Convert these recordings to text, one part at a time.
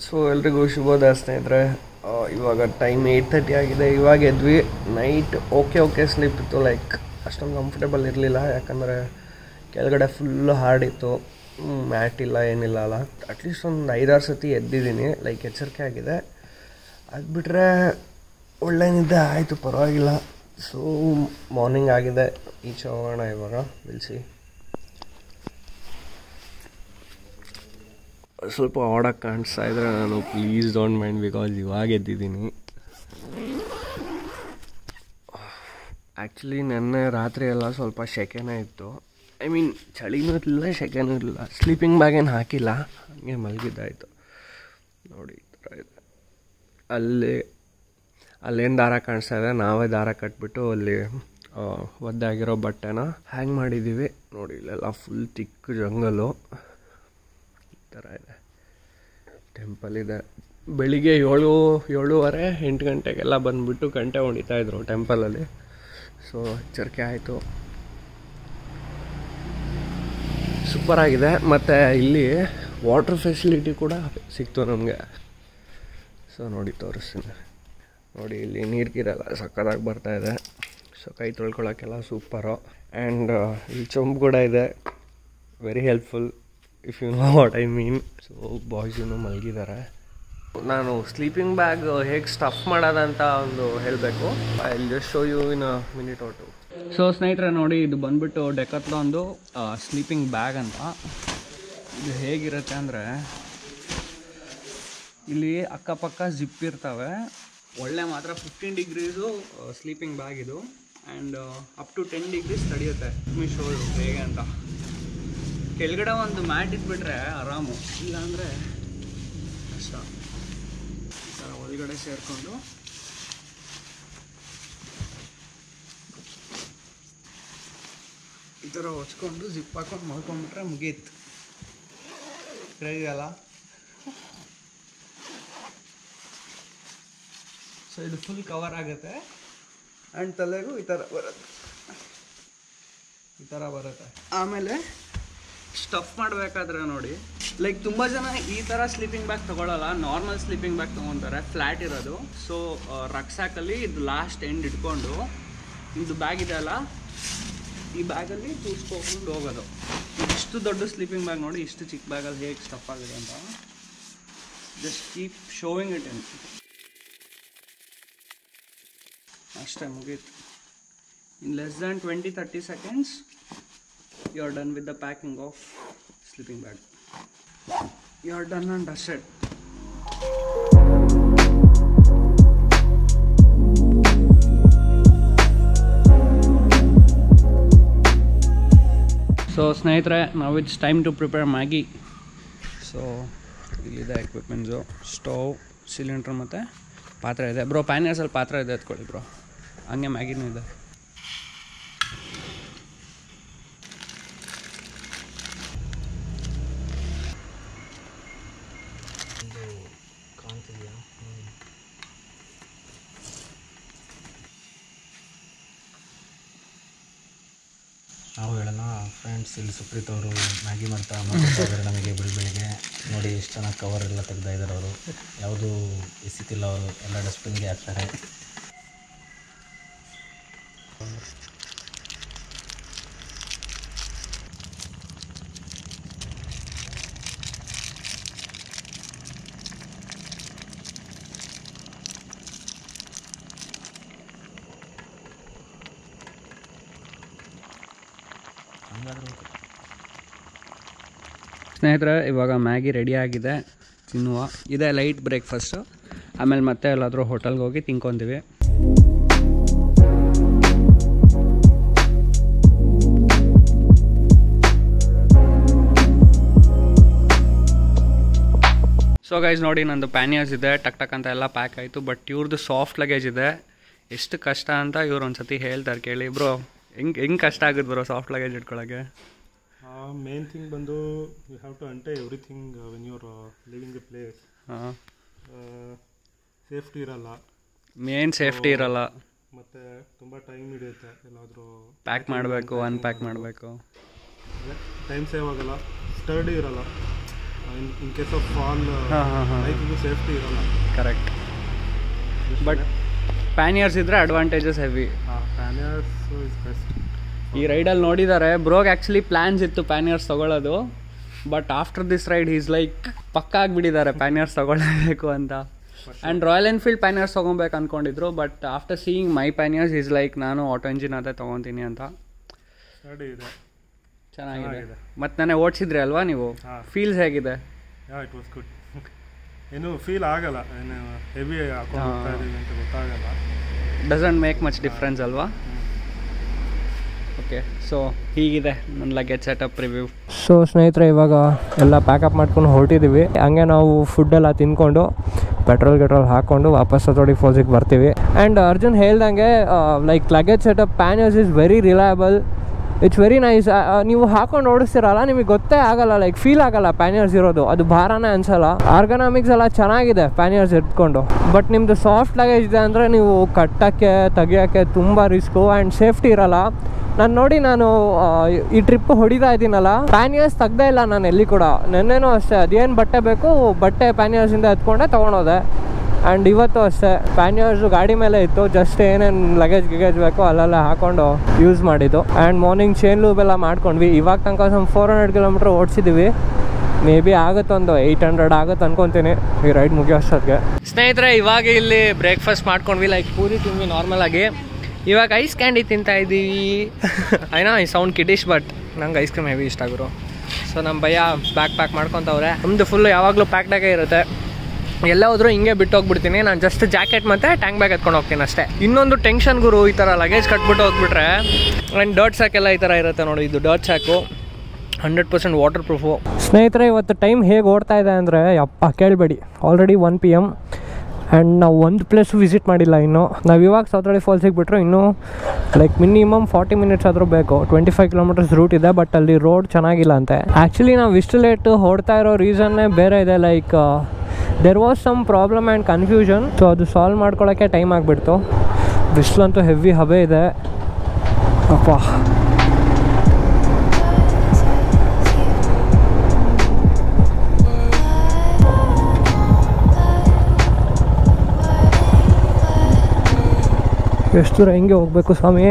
So ಎಲ್ರಿಗೂ ಶುಭೋದಯ ಸ್ನೇಹಿತರೆ. ಇವಾಗ ಟೈಮ್ 8:30 ಆಗಿದೆ. ಇವಾಗ ಎದ್ವಿ. ನೈಟ್ ಓಕೆ ಸ್ಲೀಪ್ ಇತ್ತು, ಲೈಕ್ ಅಷ್ಟೊಂದು ಕಂಫರ್ಟೇಬಲ್ ಇರಲಿಲ್ಲ, ಯಾಕಂದರೆ ಕೆಳಗಡೆ ಫುಲ್ಲು ಹಾರ್ಡಿತ್ತು, ಮ್ಯಾಟ್ ಇಲ್ಲ ಏನಿಲ್ಲ ಅಲ್ಲ. ಅಟ್ಲೀಸ್ಟ್ ಒಂದು 5-6 ಸತಿ ಎದ್ದಿದ್ದೀನಿ, ಲೈಕ್ ಎಚ್ಚರಿಕೆ ಆಗಿದೆ. ಅದು ಬಿಟ್ಟರೆ ಒಳ್ಳೆ ನಿದ್ದೆ ಆಯಿತು, ಪರವಾಗಿಲ್ಲ. ಸೊ ಮಾರ್ನಿಂಗ್ ಆಗಿದೆ, ಈಚೆ ಹೋಗೋಣ ಇವಾಗ. ಬಿಲ್ಸಿ ಸ್ವಲ್ಪ ಆಡಾಗಿ ಕಾಣಿಸ್ತಾ ಇದ್ರೆ ನಾನು ಪ್ಲೀಸ್ ಡೋಂಟ್ ಮೈಂಡ್, ಬಿಕಾಸ್ ಇವಾಗ ಎದ್ದಿದ್ದೀನಿ. ಆ್ಯಕ್ಚುಲಿ ನೆನ್ನೆ ರಾತ್ರಿ ಎಲ್ಲ ಸ್ವಲ್ಪ ಸೆಕೆನೇ ಇತ್ತು. ಐ ಮೀನ್ ಚಳಿನೂ ಇರಲಿಲ್ಲ, ಸೆಕೆನೂ ಇರಲಿಲ್ಲ. ಸ್ಲೀಪಿಂಗ್ ಬ್ಯಾಗ್ ಏನು ಹಾಕಿಲ್ಲ, ಹಂಗೆ ಮಲಗಿದ್ದಾಯಿತು. ನೋಡಿ ಈ ಥರ ಇದೆ. ಅಲ್ಲೇನು ದಾರ ಕಾಣಿಸ್ತಾ ಇದೆ, ನಾವೇ ದಾರ ಕಟ್ಬಿಟ್ಟು ಅಲ್ಲಿ ಒದ್ದಾಗಿರೋ ಬಟ್ಟೆನ ಹ್ಯಾಂಗ್ ಮಾಡಿದ್ದೀವಿ. ನೋಡಿ ಇಲ್ಲೆಲ್ಲ ಫುಲ್ ತಿಕ್ ಜಂಗಲು ಈ ಥರ ಇದೆ. ಟೆಂಪಲ್ ಇದೆ. ಬೆಳಿಗ್ಗೆ 7:30 8 ಗಂಟೆಗೆಲ್ಲ ಬಂದುಬಿಟ್ಟು ಗಂಟೆ ಹೊಡಿತಾಯಿದ್ರು ಟೆಂಪಲಲ್ಲಿ. ಸೊ ಎಚ್ಚರಿಕೆ ಆಯಿತು, ಸೂಪರಾಗಿದೆ. ಮತ್ತು ಇಲ್ಲಿ ವಾಟರ್ ಫೆಸಿಲಿಟಿ ಕೂಡ ಸಿಕ್ತು ನಮಗೆ. ಸೊ ನೋಡಿ ತೋರಿಸ್ತೀನಿ. ನೋಡಿ ಇಲ್ಲಿ ನೀರಿಗಿರಲ್ಲ, ಸಕ್ಕತ್ತಾಗಿ ಬರ್ತಾಯಿದೆ. ಸೊ ಕೈ ತೊಳ್ಕೊಳಕ್ಕೆಲ್ಲ ಸೂಪರು. ಆ್ಯಂಡ್ ಇಲ್ಲಿ ಚೊಂಬು ಕೂಡ ಇದೆ, very helpful if you know what I mean. So ಬಾಯ್ಸೂ ಮಲಗಿದ್ದಾರೆ. ನಾನು ಸ್ಲೀಪಿಂಗ್ ಬ್ಯಾಗ್ ಹೇಗೆ ಸ್ಟಫ್ ಮಾಡೋದಂತ ಒಂದು ಹೇಳಬೇಕು. I will just show you in a minute or two. So ಸ್ನೇಹಿತರೆ ನೋಡಿ, ಇದು ಬಂದುಬಿಟ್ಟು ಡೆಕಾಥ್ಲಾನ್ದು ಸ್ಲೀಪಿಂಗ್ ಬ್ಯಾಗ್ ಅಂತ. ಇದು ಹೇಗಿರುತ್ತೆ ಅಂದರೆ, ಇಲ್ಲಿ ಅಕ್ಕಪಕ್ಕ ಜಿಪ್ ಇರ್ತವೆ. ಒಳ್ಳೆ ಮಾತ್ರ 15 ಡಿಗ್ರೀಸು ಸ್ಲೀಪಿಂಗ್ ಬ್ಯಾಗ್ ಇದು. ಆ್ಯಂಡ್ ಅಪ್ ಟು 10 ಡಿಗ್ರೀಸ್ ತಡೆಯುತ್ತೆ. ಶೋ ಹೇಗೆ ಅಂತ. ಕೆಳಗಡೆ ಒಂದು ಮ್ಯಾಟ್ ಇಟ್ಬಿಟ್ರೆ ಆರಾಮು, ಇಲ್ಲಾಂದರೆ ಕಷ್ಟ. ಈ ಥರ ಒಳಗಡೆ ಸೇರಿಕೊಂಡು ಈ ಥರ ಹೊಚ್ಕೊಂಡು ಜಿಪ್ ಹಾಕೊಂಡು ಮಲ್ಕೊಂಡ್ಬಿಟ್ರೆ ಮುಗೀತು. ಇದೆಯಲ್ಲ. ಸೊ ಇದು ಫುಲ್ ಕವರ್ ಆಗುತ್ತೆ. ಆ್ಯಂಡ್ ತಲೆಗೂ ಈ ಥರ ಬರುತ್ತೆ. ಆಮೇಲೆ ಸ್ಟಫ್ ಮಾಡಬೇಕಾದ್ರೆ ನೋಡಿ, ಲೈಕ್ ತುಂಬ ಜನ ಈ ಥರ ಸ್ಲೀಪಿಂಗ್ ಬ್ಯಾಗ್ ತೊಗೊಳ್ಳಲ್ಲ, ನಾರ್ಮಲ್ ಸ್ಲೀಪಿಂಗ್ ಬ್ಯಾಗ್ ತೊಗೊತಾರೆ, ಫ್ಲ್ಯಾಟ್ ಇರೋದು. ಸೊ ರಕ್ಸಾಕಲ್ಲಿ ಇದು ಲಾಸ್ಟ್ ಎಂಡ್ ಇಟ್ಕೊಂಡು ಇದು ಬ್ಯಾಗ್ ಇದೆ ಅಲ್ಲ, ಈ ಬ್ಯಾಗಲ್ಲಿ ತೂಸ್ಕೊಂಡು ಹೋಗೋದು. ಇಷ್ಟು ದೊಡ್ಡ ಸ್ಲೀಪಿಂಗ್ ಬ್ಯಾಗ್ ನೋಡಿ, ಇಷ್ಟು ಚಿಕ್ಕ ಬ್ಯಾಗಲ್ಲಿ ಹೇಗೆ ಸ್ಟಫ್ ಆಗಿದೆ ಅಂತ. Just keep sowing it in. ಅಷ್ಟೇ, ಮುಗೀತು. ಇನ್ less than 20-30 seconds you are done with the packing of sleeping bag. You are done and dusted. So ಸ್ನೇಹಿತರೆ, ನಾವು it's time to prepare Maggi. So ಇಲ್ಲಿದೆ ಎಕ್ವಿಪ್ಮೆಂಟ್ಸು, ಸ್ಟವ್, ಸಿಲಿಂಡ್ರ್ ಮತ್ತು ಪಾತ್ರೆ ಇದೆ. Bro ಪ್ಯಾನಿಯರ್ಸಲ್ಲಿ ಪಾತ್ರೆ ಇದೆ, ಎತ್ಕೊಳ್ಳಿ ಬ್ರೋ. ಹಂಗೆ ಮ್ಯಾಗಿನೂ ಇದೆ. ನಾವು ಹೇಳೋಣ ಫ್ರೆಂಡ್ಸ್, ಇಲ್ಲಿ ಸುಪ್ರೀತ್ ಅವರು ಮ್ಯಾಗಿ ಮಾಡ್ತಾ ಇದ್ದಾರೆ ನಮಗೆ ಬೆಳಿಗ್ಗೆ. ನೋಡಿ ಎಷ್ಟು ಚೆನ್ನಾಗಿ ಕವರ್ ಎಲ್ಲ ತೆಗ್ದಾ ಇದ್ದಾರೆ ಅವರು. ಯಾವುದೂ ಎಸಿತಿಲ್ಲ ಅವರು, ಎಲ್ಲ ಡಸ್ಟ್ಬಿನ್ಗೆ ಹಾಕ್ತಾರೆ. ಸ್ನೇಹಿತರೆ, ಇವಾಗ ಮ್ಯಾಗಿ ರೆಡಿ ಆಗಿದೆ, ತಿನ್ನುವ. ಇದೇ ಲೈಟ್ ಬ್ರೇಕ್ಫಾಸ್ಟು. ಆಮೇಲೆ ಮತ್ತೆ ಎಲ್ಲಾದರೂ ಹೋಟೆಲ್ಗೆ ಹೋಗಿ ತಿನ್ಕೊತೀವಿ. ಸೊ ಗೈಸ್ ನೋಡಿ, ನಂದು ಪ್ಯಾನಿಯರ್ಸ್ ಇದೆ, ಟಕ್ ಅಂತ ಎಲ್ಲ ಪ್ಯಾಕ್ ಆಯಿತು. ಬಟ್ ಇವ್ರದ್ದು ಸಾಫ್ಟ್ ಲಗೇಜ್ ಇದೆ. ಎಷ್ಟು ಕಷ್ಟ ಅಂತ ಇವ್ರು ಒಂದು ಸತಿ ಹೇಳ್ತಾರೆ, ಕೇಳಿ ಬ್ರೋ. ಹೆಂಗೆ ಕಷ್ಟ ಆಗುತ್ತೆ ಬ್ರೋ ಸಾಫ್ಟ್ ಲಗೇಜ್ ಇಟ್ಕೊಳ್ಳೋಕ್ಕೆ? ಮೇನ್ ಥಿಂಗ್ ಬಂದು you have to untie everything when you are leaving a place. Safety ಇರಲ್ಲ, ಮೇನ್ ಸೇಫ್ಟಿ ಇರಲ್ಲ. ಮತ್ತು ತುಂಬ ಟೈಮ್ ಹಿಡಿಯುತ್ತೆ ಎಲ್ಲಾದರೂ ಪ್ಯಾಕ್ ಮಾಡಬೇಕು, ಅನ್ಪ್ಯಾಕ್ ಮಾಡಬೇಕು. ಟೈಮ್ ಸೇವ್ ಆಗಲ್ಲ, ಸ್ಟರ್ಡಿ ಇರಲ್ಲ. ಇನ್ ಕೇಸ್ ಆಫ್ ಫಾಲ್ ಬೈಕಿಗೂ ಸೇಫ್ಟಿ ಇರೋಲ್ಲ. ಕರೆಕ್ಟ್. ಬಟ್ ಪ್ಯಾನಿಯರ್ಸ್ ಇದ್ದರೆ advantages heavy. Panniers is best. ಈ ರೈಡಲ್ಲಿ ನೋಡಿದ್ದಾರೆ ಬ್ರೋಗ್ ಆ್ಯಕ್ಚುಲಿ ಪ್ಲ್ಯಾನ್ಸ್ ಇತ್ತು ಪ್ಯಾನಿಯರ್ಸ್ ತೊಗೊಳ್ಳೋದು. But after this ride is like ಪಕ್ಕ ಆಗಿಬಿಟ್ಟಿದ್ದಾರೆ ಪ್ಯಾನಿಯರ್ಸ್ ತೊಗೊಳ್ಳಬೇಕು ಅಂತ. ಆ್ಯಂಡ್ ರಾಯಲ್ ಎನ್ಫೀಲ್ಡ್ ಪ್ಯಾನಿಯರ್ಸ್ ತೊಗೊಬೇಕು ಅಂದ್ಕೊಂಡಿದ್ರು. But after seeing my panniers is like ನಾನು ಆಟೋ ಇಂಜಿನ್ ಅದೇ ತೊಗೊತೀನಿ ಅಂತ. ಚೆನ್ನಾಗಿದೆ. ಮತ್ತು ನಾನೇ ಓಡಿಸಿದ್ರಿ ಅಲ್ವಾ ನೀವು? ಫೀಲ್ಸ್ ಹೇಗಿದೆ? It was good. ಏನು ಫೀಲ್ ಆಗಲ್ಲ, ಏನು ಹೆವಿ ಹಾಕೊಂಡು ಅಂತ ಗೊತ್ತಾಗಲ್ಲ. ಡಸಂಟ್ ಮೇಕ್ ಮಚ್ ಡಿಫ್ರೆನ್ಸ್ ಅಲ್ವಾ? ಓಕೆ, ಸೊ ಹೀಗಿದೆ ನನ್ನ ಲಗೇಜ್ ಸೆಟಪ್ ರಿವ್ಯೂ. ಸೊ ಸ್ನೇಹಿತರೆ, ಇವಾಗ ಎಲ್ಲ ಪ್ಯಾಕಪ್ ಮಾಡ್ಕೊಂಡು ಹೊರಟಿದ್ದೀವಿ. ಹಂಗೆ ನಾವು ಫುಡ್ಡೆಲ್ಲ ತಿನ್ಕೊಂಡು ಪೆಟ್ರೋಲ್ ಹಾಕ್ಕೊಂಡು ವಾಪಸ್ ಸಥೋಡಿ ಫಾಲ್ಸಿಗೆ ಬರ್ತೀವಿ. ಆ್ಯಂಡ್ ಅರ್ಜುನ್ ಹೇಳ್ದಂಗೆ like luggage setup panniers is very reliable. It's very nice. ನೀವು ಹಾಕೊಂಡು ಓಡಿಸ್ತಿರಲ್ಲ, ನಿಮಗೆ ಗೊತ್ತೇ ಆಗಲ್ಲ, ಲೈಕ್ ಫೀಲ್ ಆಗಲ್ಲ ಪ್ಯಾನಿಯರ್ಸ್ ಇರೋದು. ಅದು ಭಾರನೇ ಅನಿಸಲ್ಲ. ಆರ್ಗನಾಮಿಕ್ಸ್ ಎಲ್ಲ ಚೆನ್ನಾಗಿದೆ ಪ್ಯಾನಿಯರ್ಸ್ ಇಟ್ಕೊಂಡು. ಬಟ್ ನಿಮ್ಮದು ಸಾಫ್ಟ್ ಲಗೇಜ್ ಇದೆ ಅಂದರೆ ನೀವು ಕಟ್ಟೋಕ್ಕೆ ತೆಗಿಯೋಕ್ಕೆ ತುಂಬ ರಿಸ್ಕು ಆ್ಯಂಡ್ ಸೇಫ್ಟಿ ಇರಲ್ಲ. ನಾನು ಈ ಟ್ರಿಪ್ ಹೊಡಿತಾ ಇದ್ದೀನಲ್ಲ, ಪ್ಯಾನಿಯರ್ಸ್ ತೆಗ್ದೇ ಇಲ್ಲ ನಾನು ಎಲ್ಲಿ ಕೂಡ. ನೆನ್ನೆನೂ ಅಷ್ಟೇ, ಅದೇನು ಬಟ್ಟೆ ಬೇಕು ಬಟ್ಟೆ ಪ್ಯಾನಿಯರ್ಸಿಂದ ಎತ್ಕೊಂಡೆ ತೊಗೊಳೋದೆ. ಆ್ಯಂಡ್ ಇವತ್ತು ಅಷ್ಟೇ ಪ್ಯಾನಿಯರ್ಸು ಗಾಡಿ ಮೇಲೆ ಇತ್ತು. ಜಸ್ಟ್ ಏನೇನು ಲಗೇಜ್ ಬೇಕೋ ಅಲ್ಲೆಲ್ಲ ಹಾಕ್ಕೊಂಡು ಯೂಸ್ ಮಾಡಿದ್ದು. ಆ್ಯಂಡ್ ಮಾರ್ನಿಂಗ್ ಚೇನ್ ಲೂಬ್ ಎಲ್ಲ ಮಾಡ್ಕೊಂಡ್ವಿ. ಇವಾಗ ತನಕ 400 ಕಿಲೋಮೀಟ್ರ್ ಓಡಿಸಿದ್ದೀವಿ. ಮೇ ಬಿ ಆಗುತ್ತೊಂದು 800 ಆಗುತ್ತೆ ಅನ್ಕೊತೀನಿ ಈ ರೈಡ್ ಮುಗಿಯೋ ಅಷ್ಟೊತ್ತಿಗೆ. ಸ್ನೇಹಿತರೆ, ಇವಾಗ ಇಲ್ಲಿ ಬ್ರೇಕ್ಫಾಸ್ಟ್ ಮಾಡ್ಕೊಂಡ್ವಿ. ಲೈಕ್ ಪೂರಿ ತಿಂದ್ವಿ ನಾರ್ಮಲ್ ಆಗಿ. ಇವಾಗ ಐಸ್ ಕ್ಯಾಂಡಿ ತಿಂತಾ ಇದ್ದೀವಿ. ಐನೋ ಐ ಸೌಂಡ್ ಕಿಡಿಶ್, ಬಟ್ ನಂಗೆ ಐಸ್ ಕ್ರೀಮ್ ಹೆವಿ ಇಷ್ಟ ಆಗಿರೋ. ಸೊ ನಮ್ಮ ಭಯ್ಯ ಪ್ಯಾಕ್ ಮಾಡ್ಕೊತವ್ರೆ. ನಮ್ಮದು ಫುಲ್ಲು ಯಾವಾಗಲೂ ಪ್ಯಾಕ್ಡಾಗೇ ಇರುತ್ತೆ. ಎಲ್ಲ ಹೋದ್ರೂ ಹಿಂಗೆ ಬಿಟ್ಟು ಹೋಗ್ಬಿಡ್ತೀನಿ. ನಾನು ಜಸ್ಟ್ ಜಾಕೆಟ್ ಮತ್ತು ಟ್ಯಾಂಕ್ ಬ್ಯಾಗ್ ಎತ್ಕೊಂಡು ಹೋಗ್ತೀನಿ ಅಷ್ಟೇ. ಇನ್ನೊಂದು ಟೆನ್ಷನ್ ಗುರು, ಈ ಥರ ಲಗೇಜ್ ಕಟ್ಬಿಟ್ಟು ಹೋಗ್ಬಿಟ್ರೆ. ಆ್ಯಂಡ್ ಡರ್ಟ್ ಸ್ಯಾಕೆಲ್ಲ ಈ ಥರ ಇರುತ್ತೆ ನೋಡಿ. ಇದು ಡರ್ಟ್ ಸ್ಯಾಕು 100% ವಾಟರ್ ಪ್ರೂಫು. ಸ್ನೇಹಿತರೆ, ಇವತ್ತು ಟೈಮ್ ಹೇಗೆ ಓಡ್ತಾ ಇದೆ ಅಂದರೆ ಯಪ್ಪ ಕೇಳಬೇಡಿ. ಆಲ್ರೆಡಿ 1 PM ಆ್ಯಂಡ್ ನಾವು ಒಂದು ಪ್ಲೇಸ್ ವಿಸಿಟ್ ಮಾಡಿಲ್ಲ ಇನ್ನೂ. ನಾವು ಇವಾಗ ಸೌತಳ್ಳಿ ಫಾಲ್ಸಿಗೆ ಬಿಟ್ಟರು ಇನ್ನೂ ಲೈಕ್ ಮಿನಿಮಮ್ 40 ಮಿನಿಟ್ಸ್ ಆದರೂ ಬೇಕು. 25 ಕಿಲೋಮೀಟರ್ಸ್ ರೂಟ್ ಇದೆ, ಬಟ್ ಅಲ್ಲಿ ರೋಡ್ ಚೆನ್ನಾಗಿಲ್ಲ ಅಂತೆ. ಆ್ಯಕ್ಚುಲಿ ನಾವು ಇಷ್ಟು ಲೇಟ್ ಹೊಡ್ತಾ ಇರೋ ರೀಸನ್ನೇ ಬೇರೆ ಇದೆ. Like there was some problem and confusion. So ಅದು ಸಾಲ್ವ್ ಮಾಡ್ಕೊಳ್ಳೋಕ್ಕೆ ಟೈಮ್ ಆಗಿಬಿಡ್ತು. ಬಿಸಿಲಂತೂ ಹೆವಿ ಹಬೆ ಇದೆ ಅಪ್ಪ. ಎಷ್ಟು ದೂರ ಹಿಂಗೆ ಹೋಗಬೇಕು ಸ್ವಾಮಿ.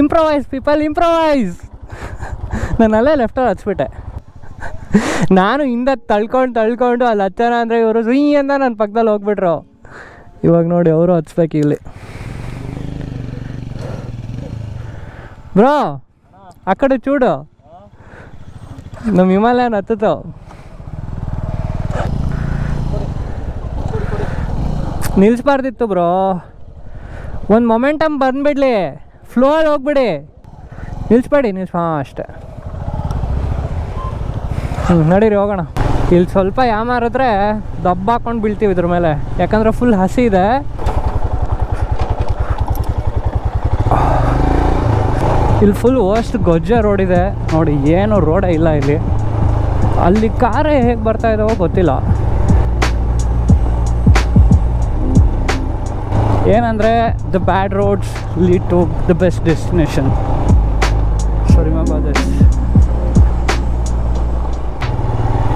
Improvise people, improvise. ನಾನು ಅಲ್ಲೇ ಲೆಫ್ಟಲ್ಲಿ ಹಚ್ಬಿಟ್ಟೆ. ನಾನು ಹಿಂದೆ ತಳ್ಕೊಂಡು ಅಲ್ಲಿ ಹಚ್ಚೋಣ ಅಂದರೆ ಇವರು ಸುಯ್ ಅಂತ ನನ್ನ ಪಕ್ಕದಲ್ಲಿ ಹೋಗ್ಬಿಟ್ರು. ಇವಾಗ ನೋಡಿ ಅವರು ಹಚ್ಬೇಕು ಇಲ್ಲಿ. ಬ್ರೋ ಆ ಕಡೆ ಚೂಡು, ನಮ್ಮ ಹಿಮಾಲಯನ್ ಹತ್ತಿತ್ತು. ನಿಲ್ಲಿಸ್ಬಾರ್ದಿತ್ತು ಬ್ರೋ, ಒಂದು ಮೊಮೆಂಟಮ್ ಬಂದುಬಿಡ್ಲಿ, ಫ್ಲೋ ಅಲ್ಲಿ ಹೋಗ್ಬಿಡಿ, ನಿಲ್ಲಿಸ್ಬೇಡಿ. ಹಾಂ ಅಷ್ಟೇ. ನಡೀರಿ ಹೋಗೋಣ. ಇಲ್ಲಿ ಸ್ವಲ್ಪ ಯಾಮಾರಿದ್ರೆ ದಬ್ಬ ಹಾಕೊಂಡು ಬೀಳ್ತೀವಿ ಇದ್ರ ಮೇಲೆ, ಯಾಕಂದರೆ ಫುಲ್ ಹಸಿ ಇದೆ. ಇಲ್ಲಿ ಫುಲ್ ವರ್ಸ್ಟ್ ಗೊಜ್ಜೆ ರೋಡ್ ಇದೆ ನೋಡಿ, ಏನು ರೋಡೇ ಇಲ್ಲ ಇಲ್ಲಿ. ಅಲ್ಲಿ ಕಾರೇ ಹೇಗೆ ಬರ್ತಾ ಇದ್ದಾವೋ ಗೊತ್ತಿಲ್ಲ. ಏನಂದರೆ the bad roads lead to the best destination. So remember this.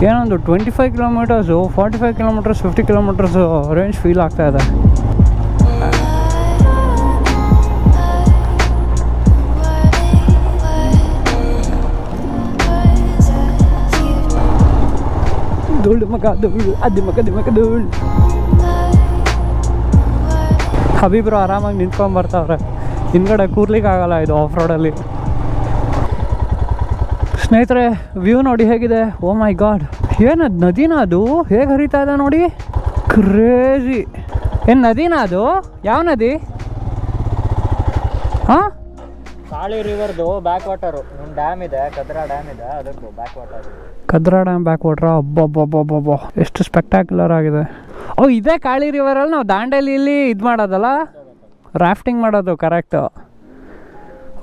ಏನೊಂದು 25 kilometres, 45 kilometres, 50 kilometres range feel ಆಗ್ತಾ ಇದೆ. ಧೂಳ್ ಮಗ ಧೂಳ್, ಅದಿ ಮಗ ಧೂಳ್. ಹಬೀಬ್ರು ಆರಾಮಾಗಿ ನಿಂತ್ಕೊಂಡು ಬರ್ತಾವ್ರೆ. ಹಿಂದ್ಗಡೆ ಕೂರ್ಲಿಕ್ಕೆ ಆಗಲ್ಲ ಇದು ಆಫ್ ರೋಡಲ್ಲಿ. ಸ್ನೇಹಿತರೆ, ವ್ಯೂ ನೋಡಿ ಹೇಗಿದೆ. ಓ ಮೈ ಗಾಡ್, ಏನದು ನದಿನ? ಅದು ಹೇಗೆ ಹರಿತಾ ಇದೆ ನೋಡಿ, ಕ್ರೇಜಿ. ಏನು ನದಿನ ಅದು? ಯಾವ ನದಿ? ಹಾಂ, ಕಾಳಿ ರಿವರ್ದು ಬ್ಯಾಕ್ ವಾಟರು ಒಂದು ಡ್ಯಾಮ್ ಇದೆ, ಕದ್ರಾ ಡ್ಯಾಮ್ ಇದೆ, ಅದಕ್ಕೂ back water. Kadra dam back ವಾಟ್ರಾ? ಅಬ್ಬಬ್ಬಬ್ಬಬ್ಬ ಎಷ್ಟು ಸ್ಪೆಕ್ಟಾಕ್ಯುಲರ್ ಆಗಿದೆ. ಓ ಇದೇ ಕಾಳಿ ರಿವರಲ್ಲಿ ನಾವು ದಾಂಡೇಲಿಯಲ್ಲಿ ಇದು ಮಾಡೋದಲ್ಲ, ರಾಫ್ಟಿಂಗ್ ಮಾಡೋದು. ಕರೆಕ್ಟು.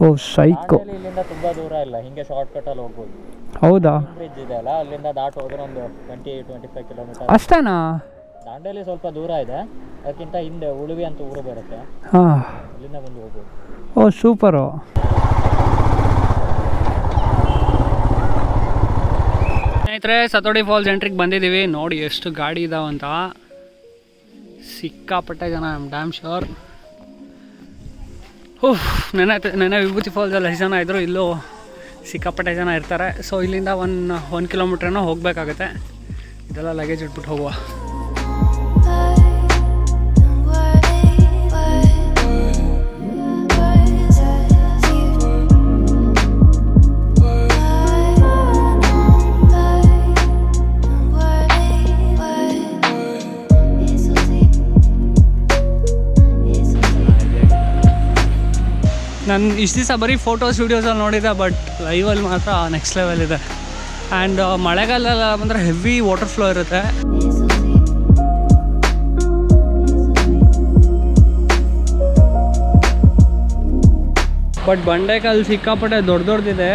ಓ ಸೈಕು. ಇಲ್ಲಿಂದ ತುಂಬ ದೂರ ಇಲ್ಲ, ಹಿಂಗೆ ಶಾರ್ಟ್ ಕಟ್ಟಲ್ಲಿ ಹೋಗ್ಬೋದು. ಹೌದಾ? ಬ್ರಿಡ್ಜ್ ಇದೆ ಅಲ್ಲ, ಅಲ್ಲಿಂದ ದಾಟ್ ಹೋದ್ರೆ ಒಂದು 20-25 ಕಿಲೋಮೀಟರ್ ಅಷ್ಟೇನಾ? ದಾಂಡೇಲಿ ಸ್ವಲ್ಪ ದೂರ ಇದೆ, ಅದಕ್ಕಿಂತ ಹಿಂದೆ ಉಳುವಿ ಅಂತ ಊರು ಬರುತ್ತೆ, ಹಾಂ, ಅಲ್ಲಿಂದ ಬಂದು ಹೋಗ್ಬೋದು. ಓ ಸೂಪರು. ಸ್ನೇಹಿತರೆ, ಸತೋಡಿ ಫಾಲ್ಸ್ ಎಂಟ್ರಿಗೆ ಬಂದಿದ್ದೀವಿ. ನೋಡಿ ಎಷ್ಟು ಗಾಡಿ ಇದಾವಂತ, ಸಿಕ್ಕಾಪಟ್ಟೆ ಜನ. I am dam sure. ನೆನೆ ವಿಭೂತಿ ಫಾಲ್ಸಲ್ಲಿ ಎಷ್ಟು ಜನ ಇದ್ದರು, ಇಲ್ಲೂ ಸಿಕ್ಕಾಪಟ್ಟೆ ಜನ ಇರ್ತಾರೆ. ಸೊ ಇಲ್ಲಿಂದ 1 ಕಿಲೋಮೀಟ್ರನೋ ಹೋಗಬೇಕಾಗತ್ತೆ. ಇದೆಲ್ಲ ಲಗೇಜ್ ಇಟ್ಬಿಟ್ಟು ಹೋಗುವ. ನಾನು ಇಷ್ಟು ದಿವಸ ಬರೀ ಫೋಟೋಸ್ ವೀಡಿಯೋಸಲ್ಲಿ ನೋಡಿದ್ದೆ, ಬಟ್ ಲೈವಲ್ಲಿ ಮಾತ್ರ ನೆಕ್ಸ್ಟ್ ಲೆವೆಲ್ ಇದೆ. ಆ್ಯಂಡ್ ಮಳೆಗಾಲೆಲ್ಲ ಬಂದರೆ ಹೆವಿ ವಾಟರ್ ಫ್ಲೋ ಇರುತ್ತೆ. ಬಟ್ ಬಂಡೆಕಲ್ಲು ಸಿಕ್ಕಾಪಟ್ಟೆ ದೊಡ್ಡದಿದೆ.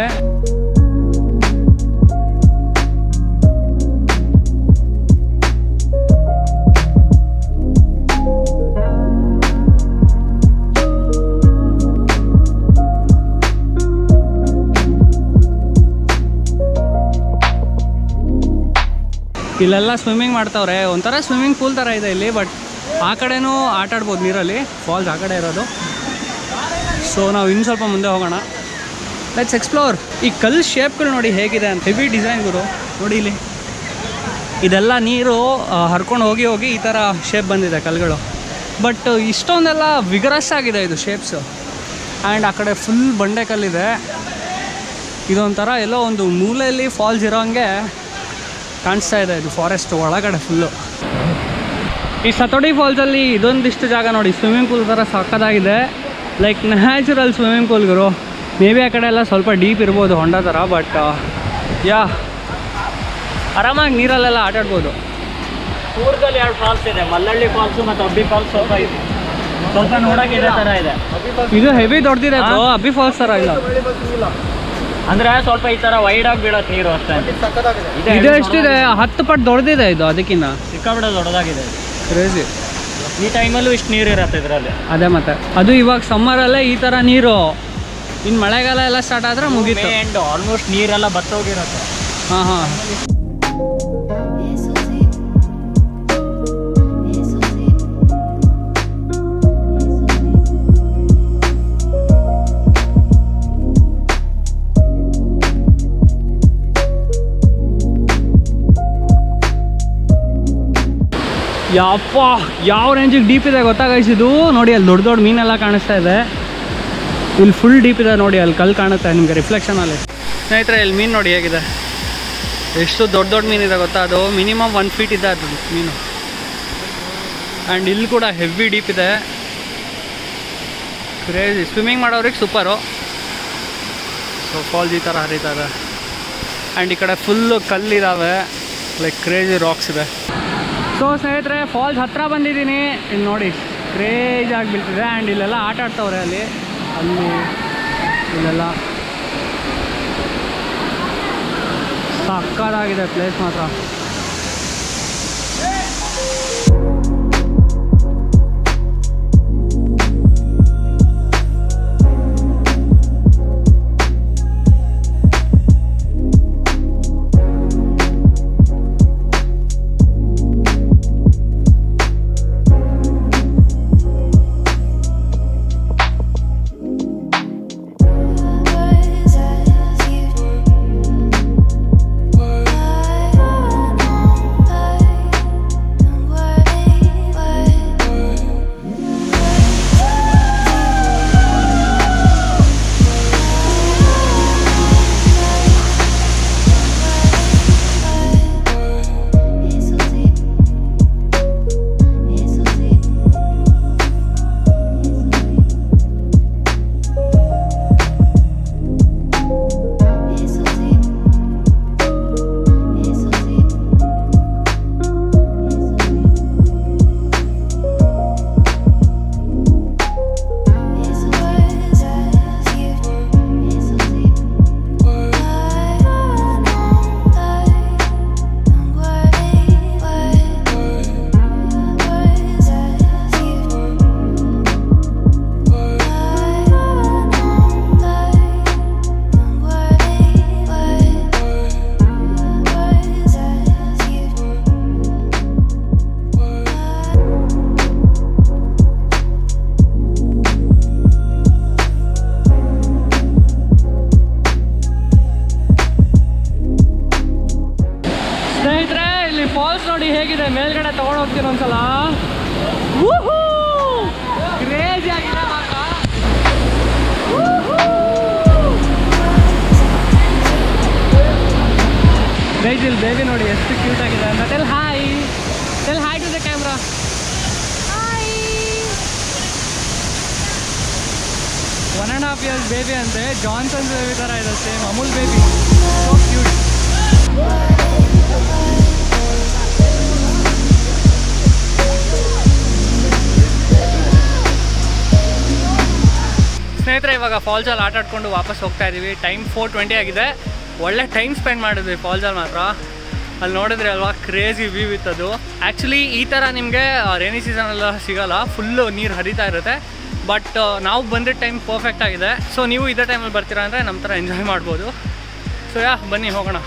ಇಲ್ಲೆಲ್ಲ ಸ್ವಿಮ್ಮಿಂಗ್ ಮಾಡ್ತಾವ್ರೆ, ಒಂಥರ ಸ್ವಿಮ್ಮಿಂಗ್ ಪೂಲ್ ಥರ ಇದೆ ಇಲ್ಲಿ. ಬಟ್ ಆ ಕಡೆನೂ ಆಟ ಆಡ್ಬೋದು ನೀರಲ್ಲಿ, ಫಾಲ್ಸ್ ಆ ಕಡೆ ಇರೋದು. ಸೊ ನಾವು ಇನ್ನು ಸ್ವಲ್ಪ ಮುಂದೆ ಹೋಗೋಣ, ಲೆಟ್ಸ್ ಎಕ್ಸ್ಪ್ಲೋರ್. ಈ ಕಲ್ಲು ಶೇಪ್ಗಳು ನೋಡಿ ಹೇಗಿದೆ ಅಂತ, ಹೆವಿ ಡಿಸೈನ್ಗಳು ನೋಡಿ ಇಲ್ಲಿ. ಇದೆಲ್ಲ ನೀರು ಹರ್ಕೊಂಡು ಹೋಗಿ ಹೋಗಿ ಈ ಥರ ಶೇಪ್ ಬಂದಿದೆ ಕಲ್ಲುಗಳು. ಬಟ್ ಇಷ್ಟೊಂದೆಲ್ಲ ವಿಗರಸ್ ಆಗಿದೆ ಇದು ಶೇಪ್ಸು. ಆ್ಯಂಡ್ ಆ ಕಡೆ ಫುಲ್ ಬಂಡೆ ಕಲ್ಲಿದೆ. ಇದೊಂಥರ ಎಲ್ಲೋ ಒಂದು ಮೂಲೆಯಲ್ಲಿ ಫಾಲ್ಸ್ ಇರೋಂಗೆ ಕಾಣಿಸ್ತಾ ಇದೆ. ಇದು ಫಾರೆಸ್ಟ್ ಒಳಗಡೆ ಫುಲ್ಲು. ಈ ಸತೋಡಿ ಫಾಲ್ಸಲ್ಲಿ ಇದೊಂದಿಷ್ಟು ಜಾಗ ನೋಡಿ, ಸ್ವಿಮ್ಮಿಂಗ್ ಪೂಲ್ ಥರ ಸಕ್ಕತ್ತಾಗಿದೆ. ಲೈಕ್ ನ್ಯಾಚುರಲ್ ಸ್ವಿಮ್ಮಿಂಗ್ ಪೂಲ್ಗಳು. ಮೇ ಬಿ ಆ ಕಡೆ ಎಲ್ಲ ಸ್ವಲ್ಪ ಡೀಪ್ ಇರ್ಬೋದು, ಹೊಂಡ ಥರ. ಬಟ್ ಯಾ, ಆರಾಮಾಗಿ ನೀರಲ್ಲೆಲ್ಲ ಆಟಾಡ್ಬೋದು. ಕೂರ್ಗಲ್ಲಿ 2 ಫಾಲ್ಸ್ ಇದೆ, ಮಲ್ಲಳ್ಳಿ ಫಾಲ್ಸು ಮತ್ತು ಅಬ್ಬಿ ಫಾಲ್ಸ್. ಸ್ವಲ್ಪ ನೋಡೋಕೆ ಇದೇ ಥರ ಇದೆ. ಇದು ಹೆವಿ ದೊಡ್ಡದಿದೆ ಬ್ರೋ, ಅಬ್ಬಿ ಫಾಲ್ಸ್ ಥರ ಇಲ್ಲ. ಅಂದರೆ ಸ್ವಲ್ಪ ಈ ಥರ ವೈಡ್ ಆಗಿ ಬೀಳತ್ತೆ ನೀರು ಅಷ್ಟೇ. ಇದು ಎಷ್ಟಿದೆ? 10 ಪಟ್ಟು ದೊಡ್ಡದಿದೆ ಇದು ಅದಕ್ಕಿಂತ. ಸಿಕ್ಕಾಬಿಡ ದೊಡ್ಡದಾಗಿದೆ. ಕ್ರೇಜಿ. ಈ ಟೈಮಲ್ಲೂ ಇಷ್ಟು ನೀರು ಇರುತ್ತೆ ಇದರಲ್ಲಿ. ಅದೇ ಮತ್ತೆ, ಅದು ಇವಾಗ ಸಮ್ಮರಲ್ಲೇ ಈ ಥರ ನೀರು. ಇನ್ನು ಮಳೆಗಾಲ ಎಲ್ಲ ಸ್ಟಾರ್ಟ್ ಆದರೆ ಮುಗೀತು. ಆ್ಯಂಡ್ ಆಲ್ಮೋಸ್ಟ್ ನೀರೆಲ್ಲ ಬತ್ತೋಗಿರುತ್ತೆ. ಹಾಂ ಹಾಂ. ಯಪ್ಪ, ಯಾವ ರೇಂಜಿಗೆ ಡೀಪ್ ಇದೆ ಗೊತ್ತಾಗೈಸಿದು. ನೋಡಿ ಅಲ್ಲಿ ದೊಡ್ಡ ದೊಡ್ಡ ಮೀನೆಲ್ಲ ಕಾಣಿಸ್ತಾ ಇದೆ. ಇಲ್ಲಿ ಫುಲ್ ಡೀಪ್ ಇದೆ ನೋಡಿ, ಅಲ್ಲಿ ಕಲ್ಲು ಕಾಣುತ್ತೆ ನಿಮಗೆ ರಿಫ್ಲೆಕ್ಷನಲ್ಲಿ. ಸ್ನೇಹಿತರೆ, ಇಲ್ಲಿ ಮೀನು ನೋಡಿ ಹೇಗಿದೆ, ಎಷ್ಟು ದೊಡ್ಡ ದೊಡ್ಡ ಮೀನಿದೆ ಗೊತ್ತಾ. ಅದು ಮಿನಿಮಮ್ 1 ಫೀಟ್ ಇದೆ ಅದು ಮೀನು. ಆ್ಯಂಡ್ ಇಲ್ಲಿ ಕೂಡ ಹೆವಿ ಡೀಪ್ ಇದೆ. ಕ್ರೇಜಿ. ಸ್ವಿಮ್ಮಿಂಗ್ ಮಾಡೋರಿಗೆ ಸೂಪರು. ಸೊ ಫಾಲ್ಸ್ ಈ ಥರ ಹರಿತಾ ಇದೆ. ಆ್ಯಂಡ್ ಈ ಕಡೆ ಫುಲ್ಲು ಕಲ್ಲಿದ್ದಾವೆ, ಲೈಕ್ ಕ್ರೇಜಿ ರಾಕ್ಸ್ ಇದೆ. ಸೊ ಸ್ನೇಹಿತರೆ, ಫಾಲ್ಸ್ ಹತ್ರ ಬಂದಿದ್ದೀನಿ. ಇಲ್ಲಿ ನೋಡಿ ಕ್ರೇಜ್ ಆಗಿ ಬೀಳ್ತಿದೆ. ಆ್ಯಂಡ್ ಇಲ್ಲೆಲ್ಲ ಆಟ ಆಡ್ತವ್ರೆ, ಅಲ್ಲಿ ಇಲ್ಲೆಲ್ಲ ಸಕ್ಕತ್ತಾಗಿದೆ ಪ್ಲೇಸ್ ಮಾತ್ರ. ಹೇಗಿದೆ ಮೇಲ್ಗಡೆ ತಗೊಂಡು ಹೋಗ್ತೀನಿ ಒಂದ್ಸಲ. ಕ್ರೇಜಿ ಆಗಿದೆ ಮಾತ್ರ. ಗೈಸ್ ಇಲ್ಲಿ ಬೇಬಿ ನೋಡಿ ಎಷ್ಟು ಕ್ಯೂಟ್ ಆಗಿದೆ ಅಂತ. Tell hi to the camera. Hi. 1.5 years baby ಅಂತೆ. ಜಾನ್ಸನ್ ಬೇಬಿ ಥರ ಇದೆ, same Amul baby. So cute. ಸ್ನೇಹಿತರೆ, ಇವಾಗ ಫಾಲ್ಸಲ್ಲಿ ಆಟ ಆಡ್ಕೊಂಡು ವಾಪಸ್ ಹೋಗ್ತಾ ಇದ್ದೀವಿ. ಟೈಮ್ 4:20 ಆಗಿದೆ. ಒಳ್ಳೆ ಟೈಮ್ ಸ್ಪೆಂಡ್ ಮಾಡಿದ್ವಿ ಫಾಲ್ಸಲ್ಲಿ ಮಾತ್ರ. ಅಲ್ಲಿ ನೋಡಿದ್ರೆ ಅಲ್ವಾ ಕ್ರೇಜಿ ವ್ಯೂ ಇತ್ತದು. ಆ್ಯಕ್ಚುಲಿ ಈ ಥರ ನಿಮಗೆ ರೈನಿ ಸೀಸನೆಲ್ಲ ಸಿಗೋಲ್ಲ, ಫುಲ್ಲು ನೀರು ಹರಿತಾ ಇರುತ್ತೆ. ಬಟ್ ನಾವು ಬಂದಿದ್ದ ಟೈಮ್ ಪರ್ಫೆಕ್ಟ್ ಆಗಿದೆ. ಸೊ ನೀವು ಇದೇ ಟೈಮಲ್ಲಿ ಬರ್ತೀರಾ ಅಂದರೆ ನಮ್ಮ ಥರ ಎಂಜಾಯ್ ಮಾಡ್ಬೋದು. ಸೊ ಬನ್ನಿ ಹೋಗೋಣ.